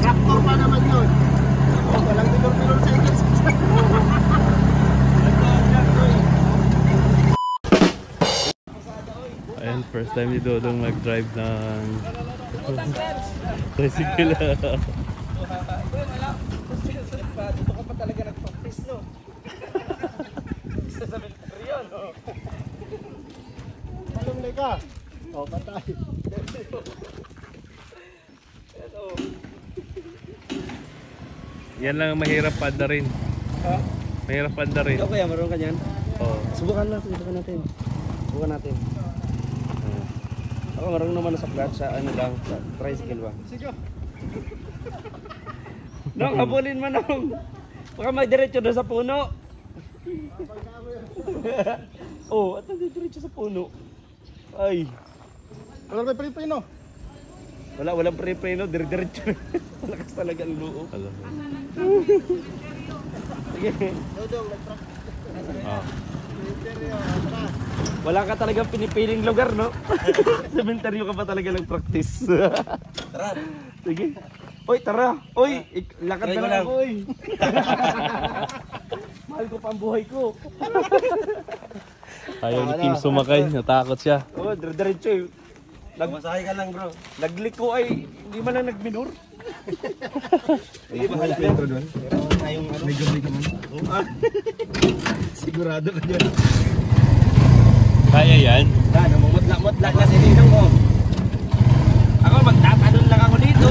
Traktor pa naman yun. Walang bilor-bilor sa ikot. Ayan, first time ni Dodong mag-drive ng tricycle. Dito ka pa talaga nag-practice, no? Isa sa mentoryo, no? Malumli ka? O, patay. Yan lang ang mahirap panda rin. Ha? Mahirap panda rin. Ikaw kaya, maroon ka dyan? Oo. Subukan natin. Subukan natin. Ako marunong naman sa clutch, sa ano lang, sa tricycle ba? Sige. Nong, habulin mo nong. Baka may diretso doon sa puno. Oh, at diretso sa puno. Ay. Wala may pre-preno. Walang pre-preno, diretso. Malakas talaga ang loob. Alam mo. Sige. Ah. Wala ka talagang pinipiling lugar, no? Sementeryo ka pa talaga nag-practice. Tara. Sige. Oy, tara. Oy, lakad na lang ako, oy. Mahal ko pa ang buhay ko. Ayaw ni Kim sumakay, natakot siya. Oh, diretso eh. Masahe ka lang, bro. Nagliko ay hindi man lang nagminor. Hindi ba halala doon? Pero tayong ano, medyo ka man. Sigurado ka diyan. Kaya yan? Namumutla-mutla na si Ninong ko. Ako magtatanong lang ako dito.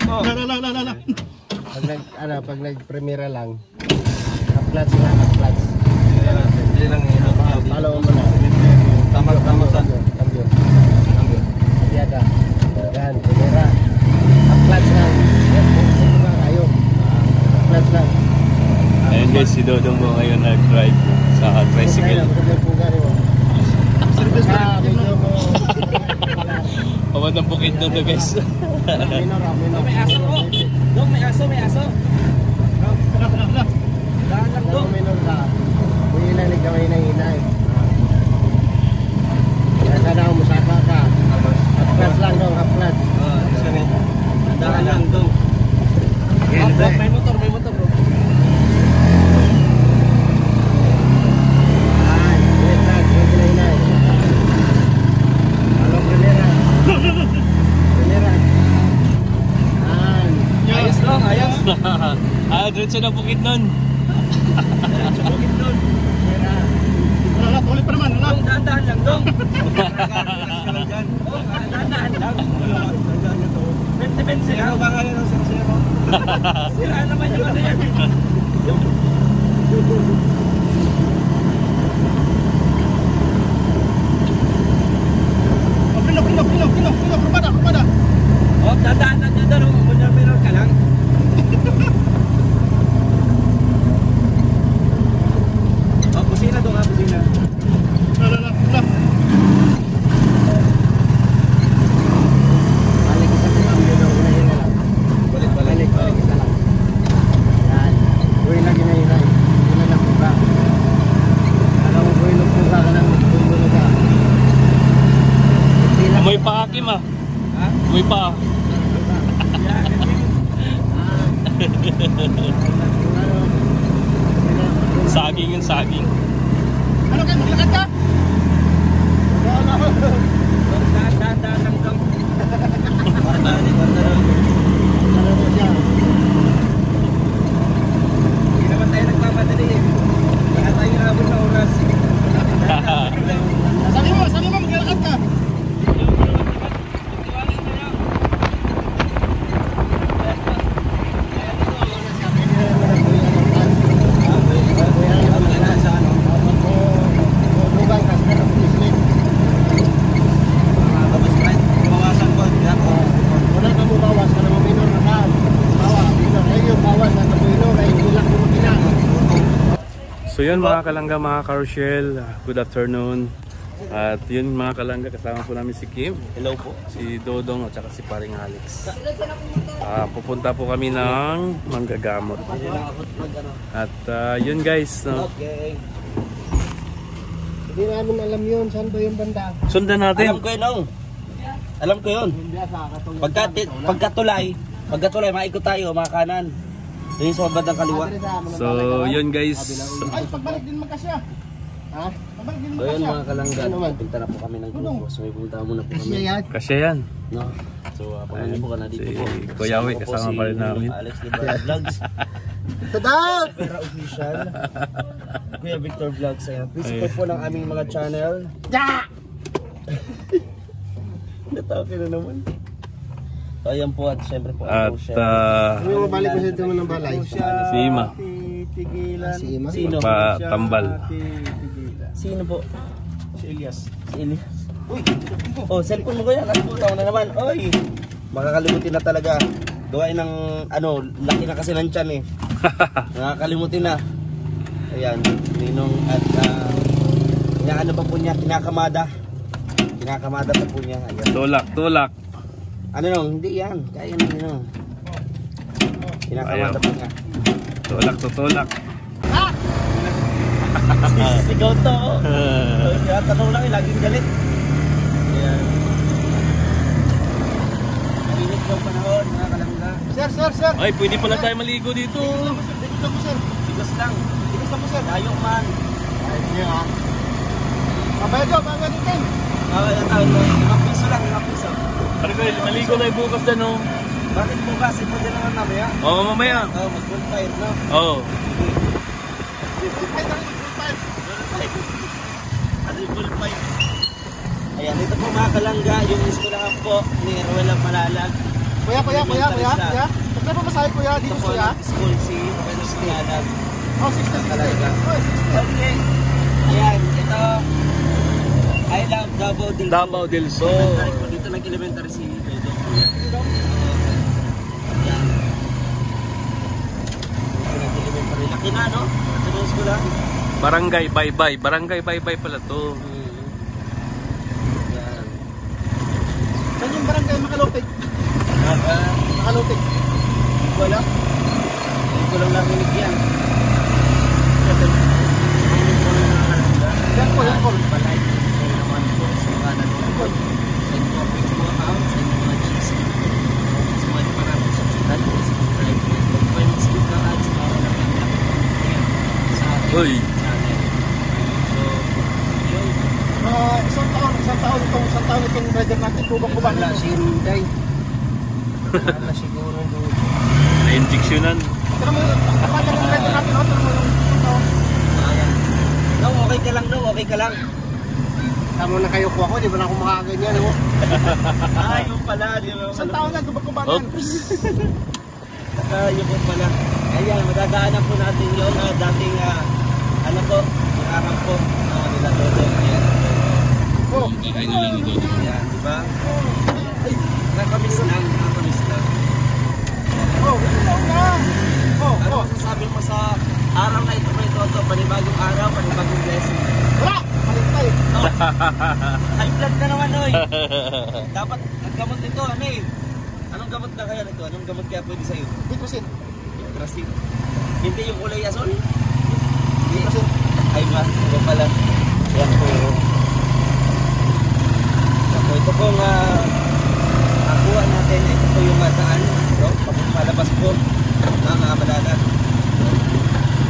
Oh. La. Pag nag-premiera lang. Uploads na, uploads. Hindi lang follow mo na. Tama sa cambio. Hindi ada. Yan, premiera. Uploads lang. Kayo. Uploads lang. Ayan guys, si Dodong mo ngayon nag-drive sa tricycle. Pawandang bukid doon guys. May aso ko. Dong, may aso. Daan lang dong. Minor ka. Hindi lang nagkaway na hinay. Kaya sana umusaka ka. Uploads lang dong, uploads. Daan lang dong. May motor bro. Diretso na bukid nun. Wala, tuloy pa naman. Dahan-dahan lang dong. Dahan-dahan lang. 20-20 ha? Baka yan ang sincero. Sira naman yung ano yan. Pino, kurpada. Oh, dahan-dahan lang dyan doon. Minor ka lang. Busina dong ha, busina. La. Balik kita sa cambio daw, unahin na lang. Balik kita lang. Yan. Uwi lagi na hinay. Hindi na nakuha. Alam mo, uwi nagpuga ka lang. Nagpuga ka. Amoy pa Kim ah. Ha? Amoy pa. Saging. Ano kayo, maglakad ka? Dahan lang dong. Hindi naman tayo nagmamadali eh. Kaya tayo nabot na oras. Sabi mo, maglakad ka. So yun mga kalangga, mga ka-Rochelle, good afternoon. At yun mga kalangga, kasama po namin si Kim. Hello po. Si Dodong at saka si paring Alex. Pupunta po kami ng Manggagamot. At yun guys, no? Okay. Hindi namin alam yun, saan ba yung banda? Sundan natin. Alam ko yun, Alam ko yun. Pagkatulay, maikot tayo, mga kanan. Yun sa bandang kaliwa. So, yun guys. Ay, pagbalik din magkasya. Ha? Pagbalik din So yun magkasya. mga kalanggan, punta na po kami ng grupo. So may punta muna po kami. Kasi yan. No? So pangalan po ka na dito Si po. Kuya Wi, kasama pa rin namin. Alex Libera Vlogs. Tada! Pera Official. Kuya Victor Vlogs. Ayan. Please support po ng aming mga channel. Ya! Natawa ka na naman. So ayan po at syempre po At Yung mabalik mo sa ito mo ng balay. si Ima. Si Ima? Sino? Patambal. Sino po? Si Elias. Si Elias. Uy! Oh, cellphone mo ko yan. Nakikita ko na naman. Uy! Makakalimutin na talaga. Gawain ng ano, laki na kasi ng tiyan eh. Nakakalimutin na. Ayan, Ninong at ano pa po niya, kinakamada. Kinakamada pa po niya. Ayan. Tulak. Ano nung, hindi yan. Kaya na Ninong. Kinakamada pa niya. Tulak. Sigaw to. Kaya tanong lang, laging galit. Ayan. Mainit yung panahon, mga kalangga. Sir. Ay, pwede pala tayo maligo dito. Dito lang po, sir. Tigas lang. Dito lang po, sir. Ayok man. Ay, niya ha. Mabayad ko, mga ganito. Yung taon mo, 5 piso lang, 5 piso. Ano kayo, maligo tayo bukas dyan oh. Bakit bukas? Ito din naman mamaya. Oo, mamaya. Mag-bonfire, no? Oo. 55 na rin, 55. Ano yung bonfire? Ayan, ito po mga kalangga, yung eskwelahan po ni Ruel ang Malalag. Kuya. Pagka pa masahe, kuya. Ito Dito, po kuya. ang school si Ruel ang Malalag. Oh, 60. Talaga. Oh, 60. Okay. Ayan, ito. I love Davao del Sur. Davao del Sur. Elementary po dito, nag-elementary si Pedro. Ayan. Dito nag-elementary. Laki na, no? Ito yung eskwelahan. Barangay Baybay pala to. Ayan. Saan yung barangay Makalupig? Makalupig. Wala. Hindi ko lang narinig yan. Yan po. Palike naman po sa mga nanonood. Sa inyo ang page mo account, sa inyo mga cheese. Sa mga maraming subscribe po, subscribe po. Huwag po yung mag-skip ng ads para nakita sa ating Uy. channel. So, yun. Isang taon itong rider natin. Kubang-kubang Wala na si Ruday. Wala siguro doon. Na-injectionan. Tara mo yung rider natin. Tara mo yung Ayan. No, okay ka lang, no? Okay ka lang. tama na kayo kuha ko. Di ba na ako makaganyan? Yung pala. Isang taon na, kubang-kubangan. Oops. Yung po pala. Ayan, madadaanan po natin yun. Dating, ano po, nakakang po. Nila Toto. Ayan. Oh, Ayan, di ba? Nakakamiss lang. oh, ito na. Ano masasabi mo sa araw na ito, may Toto? Panibagong araw, panibagong blessing. Wala! Malintay. High blood na naman, oy. Dapat, ang gamot nito, ano eh? Anong gamot na kaya nito? Anong gamot kaya pwede sa'yo? Bitrosin. Krasin. Hindi yung kulay asol? Bitrosin. Ay ba? Ito pala. Yan po. Ito pong nakuha natin. Ito po yung daan. No? Palabas po. Mga Malalag.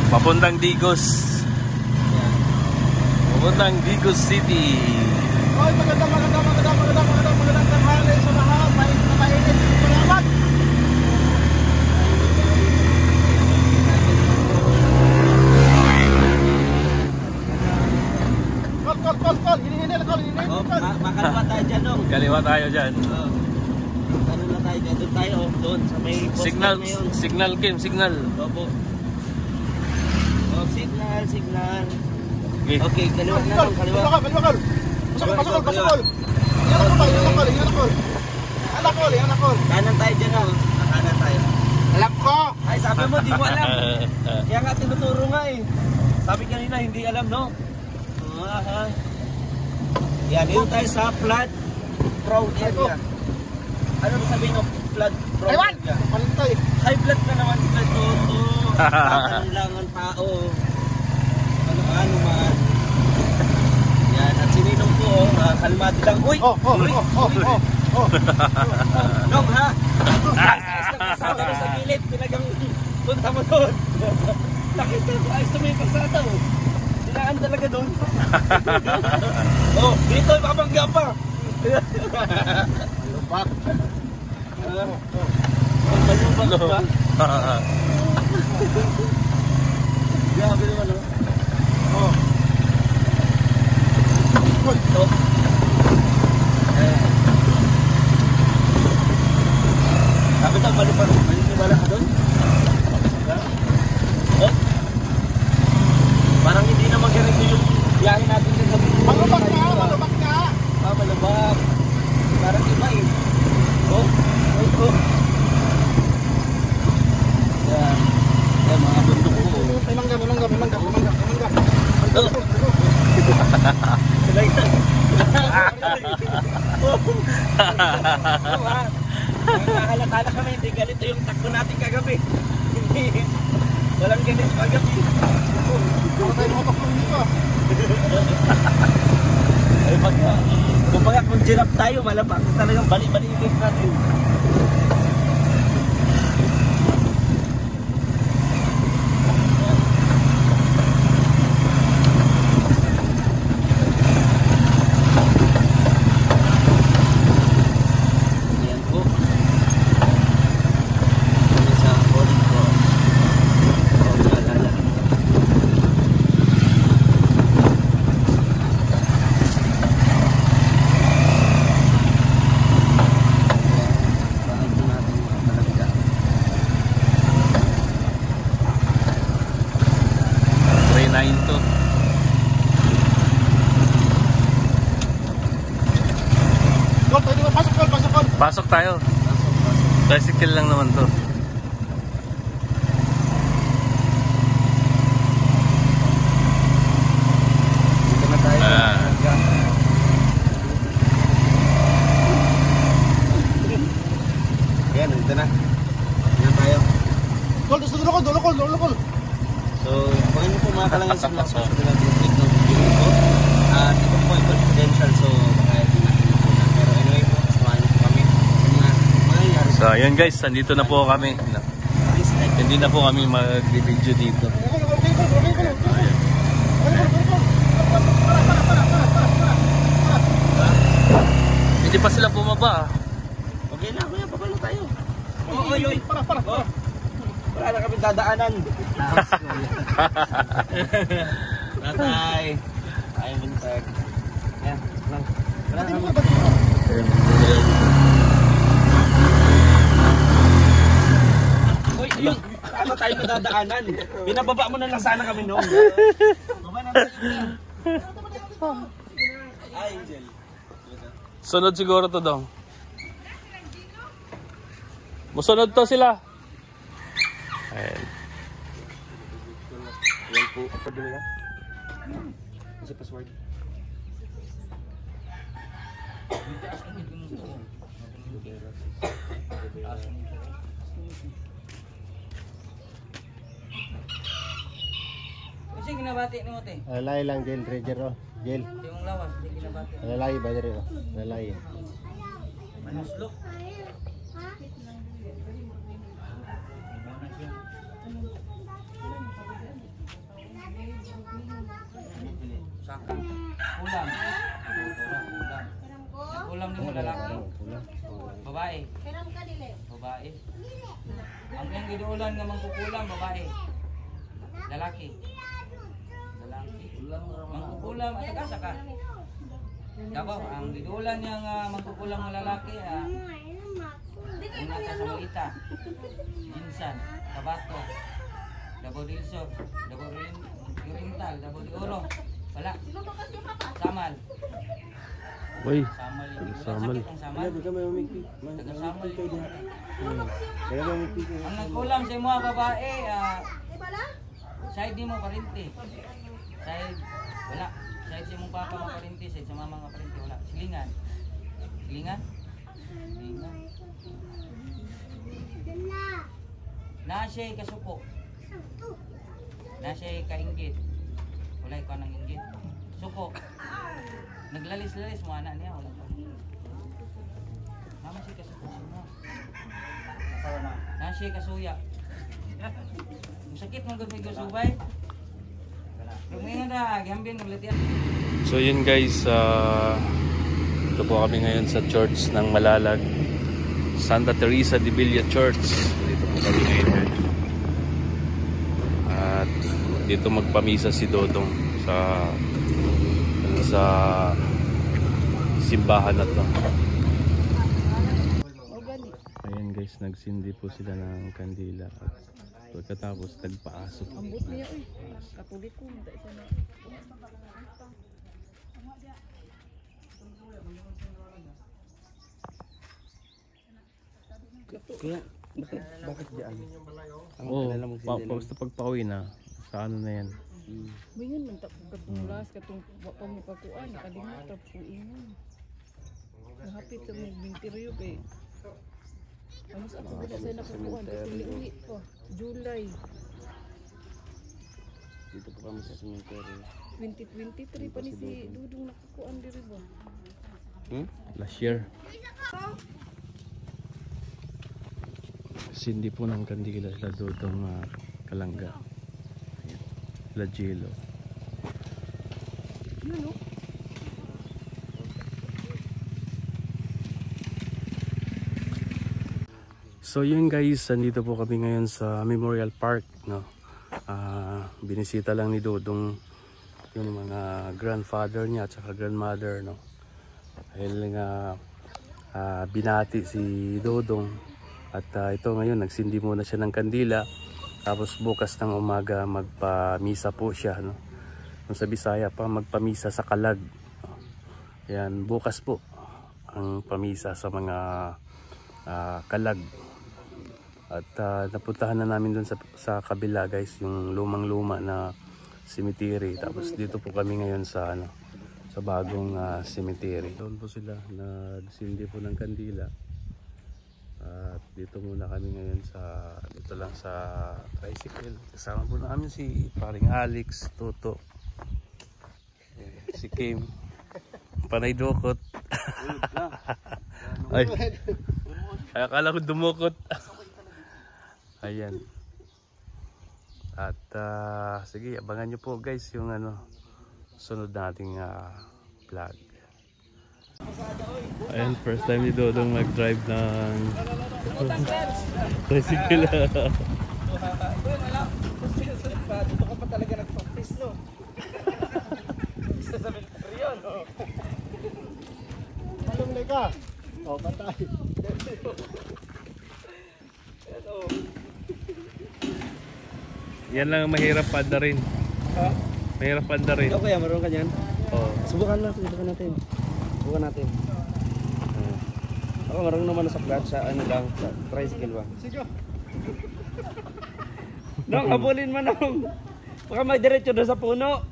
Papuntang Digos. Yan. Papuntang Digos City. Oy, magandang tanghali sa lahat. Mainit. Salamat. Call. Hinihinil. Oh, makaliwa tayo dyan, no? Kaliwa tayo dyan. Oh. Ano na tayo dyan? Doon tayo. Doon. Sa may post Signal, na yun. signal Kim, signal. Opo. Oh, signal. Okay. Okay, kaliwa na lang, kaliwa. Kaliwa. Pasok. Yan ako. Kanan tayo dyan, oh. Kanan tayo. Alam ko. Ay, sabi mo, di mo alam. Kaya nga tinuturo nga eh. Sabi kanina, hindi alam, no? Yan, dito tayo sa flood prone area. Ano ba sabihin ng flood prone Ewan! area? Malintay. High blood na naman sila Toto. Tatanong ang tao. Ano man. Yan, at sininong po, kalmado lang. Uy! Oh. Dong ha? Kasama na sa gilid, talagang punta mo doon. Nakita ko, ayos na may pasada oh. Dilaan talaga doon. Oh, dito babangga pa. Lupak. Malubak ba? Grabe naman oh. Ito. Sabi ka, maniniwala ka doon? Oh? Parang hindi na magaling yung biyahe natin sa gabi. Malubak ka! Malubak ka! Ah, malubak. Parang iba eh. Oh? Oh? Yan. Yan, mga bundok ko. Malangga. Oh? Nakahalata kami, hindi ganito yung takbo natin kagabi. Walang ganito kagabi. Ay pagka, kumbaga kung girap tayo, malabak talagang bali-bali-ibig natin. Pasok tayo. Tricycle lang naman to. Dito na tayo. Ayan, dito na. Dito tayo. Dulokol. So, kung ano po mga kalangan sa vlog, so natin yung click ng video ito. Ito po ay confidential, so baka hindi natin muna. Pero anyway po, samahan niyo po kami sa mga mangyayari. So, ayun guys, nandito na po kami. Hindi na po kami mag-video dito. Hindi pa sila bumaba. Okay na, kuya, papalo tayo. Oy. Para. Wala na kami dadaanan. Natay. Ayaw buntag. Yan, lang. Wala na kami. Uy, yun. Ano tayo nadadaanan? Binababa mo na lang sana kami noon. Baba na tayo. Ay, Angel. Sunod siguro to daw. Musunod to sila. Ayan. Yan po. Padula yan. Kasi password. Kasi ginabati ni Mote. Lalay lang, Jel. Treasure, oh. Jel. Yung lawas, hindi ginabati. Lalay ba diri, oh. Lalay. Manuslok. Sakang. Ulam. Ulam ni mo lalaki. Babae. Babae. Ang yung giduulan nga mangkukulam, babae. Lalaki. Mangkukulam, at agasa ka. Dabaw, ang giduulan niya nga mangkukulam ng lalaki, una ka sa Malita, Jinsan, Kabato, Davao del Sur, Davao Oriental, Davao de Oro. Wala. Samal. Uy, Samal. Samal. Samal. Taga-Samal. Kaya ba may pito? Ang nagkulam sa mga babae, side mo parinti. Side, wala. Side sa mong papa mo parinti, side sa mama mo parinti, wala. Silingan. Silingan? Silingan. Nasa'y kasuko. Nasa'y kainggit. Wala ikaw nang inggit. Suko. Naglalis-lalis mo anak niya, wala pa. Nasi kasuya. Nasi kasuya. Sakit mo gud may subay. Lumayan na, gambin ng latian. So yun guys, ito po kami ngayon sa church ng Malalag, Santa Teresa de Villa Church. Dito po kami ngayon. At dito magpamisa si Dodong sa simbahan na to. Ayan guys, nagsindi po sila ng kandila at pagkatapos nagpaasok. Ambot niya eh. Katulik ko. Kaya, bakit diyan? Oo, basta pagpauwi na, sa ano na yan. Mingan man katong las, katong pamikakuan, nakalimutan po ingon. Nahapit sa mga binteryo kay ano sa ako na sa nakukuan, katong liuli pa, July. Dito po kami sa cemetery. 2023 pa ni si Dudong nakukuan diri ba? Last year. Sindi po ng kandila sila Dodong Kalangga. Ayan. La Jelo. Ano? So yun guys, nandito po kami ngayon sa Memorial Park, no. Binisita lang ni Dodong yung mga grandfather niya at saka grandmother, no. Dahil nga binati si Dodong at ito ngayon nagsindi muna siya ng kandila, tapos bukas ng umaga magpamisa po siya, no. Kung sa Bisaya pa, magpamisa sa Kalag. Yan, bukas po ang pamisa sa mga Kalag. At napuntahan na namin dun sa kabila guys, yung lumang-luma na cemetery. Tapos dito po kami ngayon sa sa bagong cemetery. Doon po sila nagsindi po ng kandila. At dito muna kami ngayon dito lang sa tricycle. Kasama po namin si paring Alex, Toto, si Kim, Panay Dokot. Ay, akala ko dumukot. Ayan. At sige, abangan nyo po guys yung sunod nating vlog. Ayan, first time ni Dodong mag-drive ng tricycle. Dito ka pa talaga nag-practice, no? Isa sa cemetery yun, no? Alam na ka? O, patay. Yan lang ang mahirap panda rin. Mahirap panda rin. Ikaw kaya, marunong ka dyan? Oo. Subukan natin. Subukan natin. Ako marunong naman sa clutch, sa sa tricycle ba? Sige. Nong, habulin mo nong. Baka may diretso na sa puno.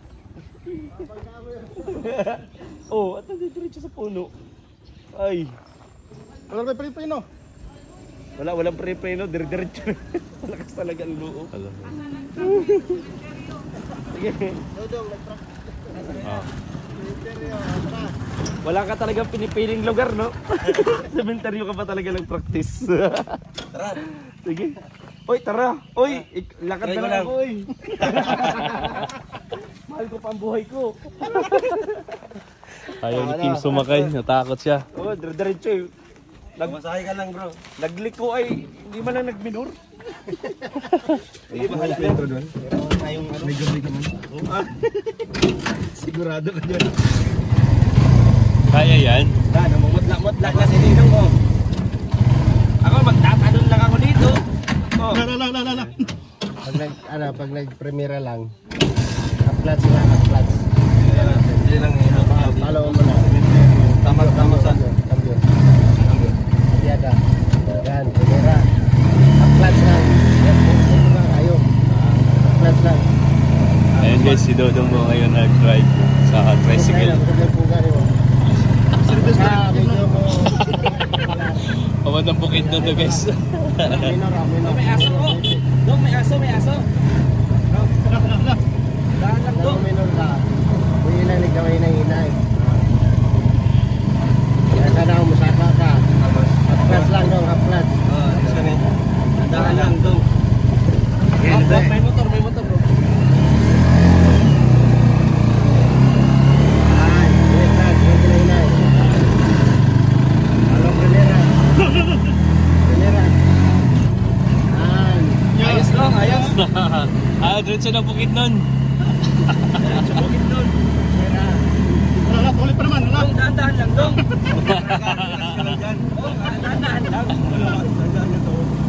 Oh, at diretso sa puno. Ay. Wala may pre-preno. Walang pre-preno, diretso. Malakas talaga ang loob. Alam mo. Sige. Dodong, nag-practice. Wala ka talagang pinipiling lugar, no? Sementeryo ka pa talaga nag-practice. Tara. Sige. Oy, tara. Oy, lakad na lang ako, oy. Mahal ko pa ang buhay ko. Ayaw ni Kim sumakay, natakot siya. Oh, diretso eh. Masahe ka lang, bro. Nagliko ay hindi man lang nagminor. Sige, bahala na. Meron tayong medyo man. Sigurado ka dyan. Kaya yan? Namumutla-mutla na si Ninong ko. Ako, magtatanong lang ako dito. Oh. Pag nag-premiera lang, uploads na, uploads. Hindi lang Follow mo na. Tama sa Cambio. Tiada. Yan, premiera. Uploads lang. Yan, ito lang kayo. Uploads lang. Ayan guys, si Dodong mo ngayon nag-drive sa tricycle. Medyo mo. Pawad ng bukid na to guys. may aso ko. Dong, may aso. Daan lang, Dong. Minor ka. Huwag lang nagkamay na hinay. Kaya sana umusaka ka. At Plus lang dong, half plus. Oh, isa rin. Dahan lang dong. Yan, Oh, may motor bro. Yan, plus, hinay. Along galera. Galera. Yan. Ayos lang, ayos. Diretso na bukid nun. Sa bukid doon. Galera. Wala, tuloy pa naman. Wala. Dahan-dahan lang dong. Dahan-dahan lang.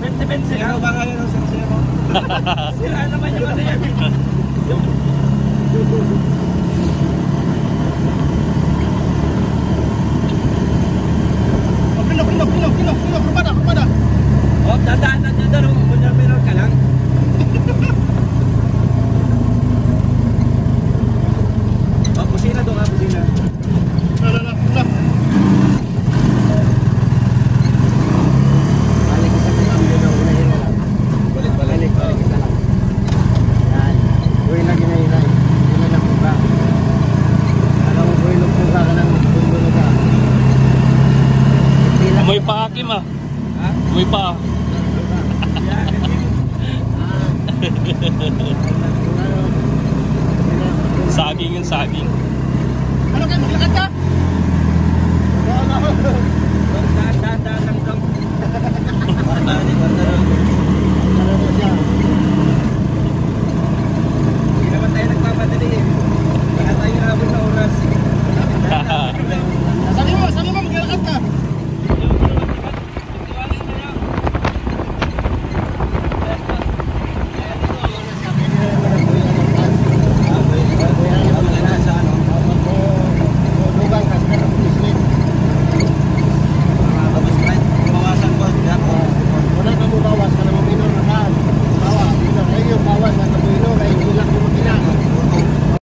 20-20 lang. Baka yan ang sira mo. Sira naman yung ano yan. Pino, kurbada. Oh, dadaan na dyan daw. Minor ka lang. Oh, kusina doon ha, kusina. Balik isa sa kambyo daw, unahin na lang. Balik isa lang. Yan. Uy na ginahilay. Yun na lang ba? Alam mo, uy, lugpuga ka ng bumbulo ka. Hindi lang. Amoy pa Hakim ah. Ha? Amoy pa. Yan, Saging yung saging. ano kayo, maglakad ka? Dahan lang dong.